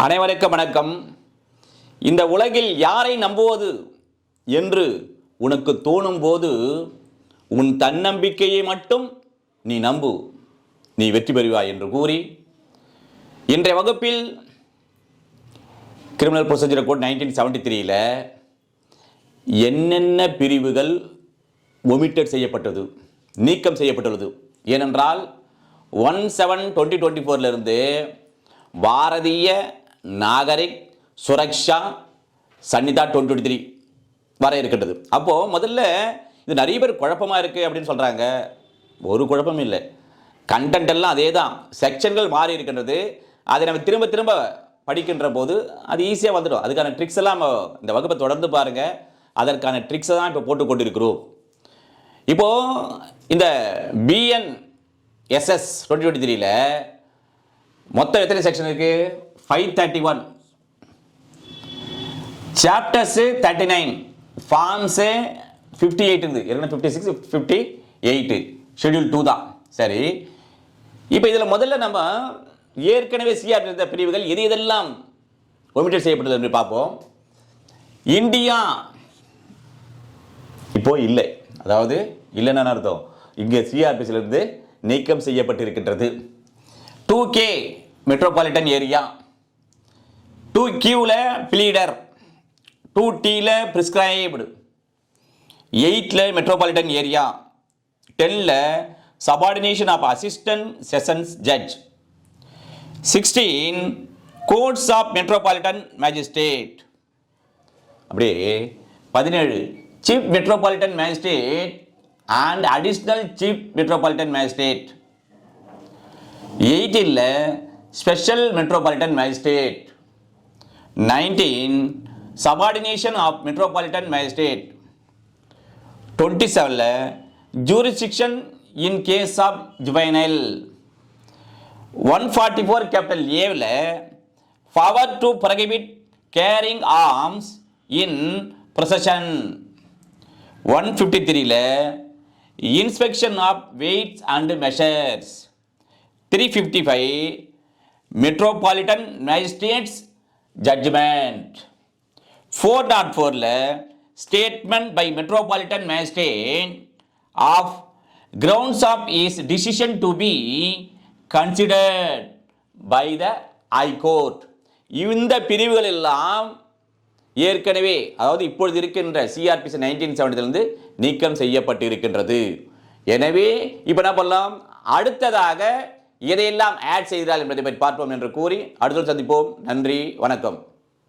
அனைவருக்கும் வணக்கம். இந்த உலகில் யாரை நம்புவது என்று உனக்கு தோணும் போது உன் தன்னம்பிக்கையை மட்டும் நீ நம்பு, நீ வெற்றி பெறுவாய் என்று கூறி இன்றைய வகுப்பில் கிரிமினல் ப்ரொசீஜர் கோட் 1973 என்னென்ன பிரிவுகள் ஒமிட்டட் செய்யப்பட்டது, நீக்கம் செய்யப்பட்டுள்ளது. ஏனென்றால் 1/7/2024 பாரதிய நாகரிக் சுரக்ஷா சன்னிதா 2023 வர இருக்கின்றது. அப்போது முதல்ல இது நிறைய பேர் குழப்பமாக இருக்குது அப்படின்னு சொல்கிறாங்க. ஒரு குழப்பமும் இல்லை, கண்டென்ட் எல்லாம் அதே தான், செக்ஷன்கள் மாறி இருக்கின்றது. அதை நம்ம திரும்ப திரும்ப படிக்கின்ற போது அது ஈஸியாக வந்துடும். அதுக்கான ட்ரிக்ஸ் எல்லாம் இந்த வகுப்பை தொடர்ந்து பாருங்கள். அதற்கான ட்ரிக்ஸை தான் இப்போ போட்டு கொண்டிருக்கிறோம். இப்போது இந்த BNSS 2023 மொத்தம் எத்தனை செக்ஷன் இருக்கு? 531. சாப்டர்ஸ் 39, ஃபார்ம்ஸ் 58 இருக்குது. 56, 58 ஷெட்யூல் 2 தான். சரி, இப்போ இதில் முதல்ல நம்ம ஏற்கனவே சிஆர் இருந்த பிரிவுகள் எது எதெல்லாம் ஒமிட்டட் செய்யப்பட்டது என்று பார்ப்போம். இந்தியா இப்போ இல்லை, அதாவது இல்லைன்னு அர்த்தம், இங்கே சிஆர்பிசிலிருந்து நீக்கம் செய்யப்பட்டிருக்கின்றது. 2K மெட்ரோபாலிட்டன் ஏரியா, 2Qல ப்ளீடர், 2Tல பிரிஸ்கிரைப்டு, 8ல மெட்ரோபாலிட்டன் ஏரியா, 10ல subordination of assistant sessions judge, 16 courts of metropolitan magistrate, அப்படியே 17 chief metropolitan magistrate and additional chief metropolitan magistrate, 18ல special metropolitan magistrate, 19 subordination of metropolitan magistrate, 27ல jurisdiction in case of juvenile, 144 capital evil power to prohibit carrying arms in procession, 153ல inspection of weights and measures, 355 metropolitan magistrates judgement, 404ல statement by metropolitan magistrate of grounds of is decision to be considered by the high court. இந்த பிரிவுகள் எல்லாம் ஏற்கனவே, அதாவது இப்பொழுது இருக்கின்ற CrPC 1970 நீக்கம் செய்யப்பட்டு இருக்கின்றது. எனவே இப்போ என்ன பண்ணலாம், அடுத்ததாக எதையெல்லாம் ஆட் செய்கிறார்கள் என்பதை பற்றி பார்ப்போம் என்று கூறி அடுத்த சந்திப்போம். நன்றி, வணக்கம்.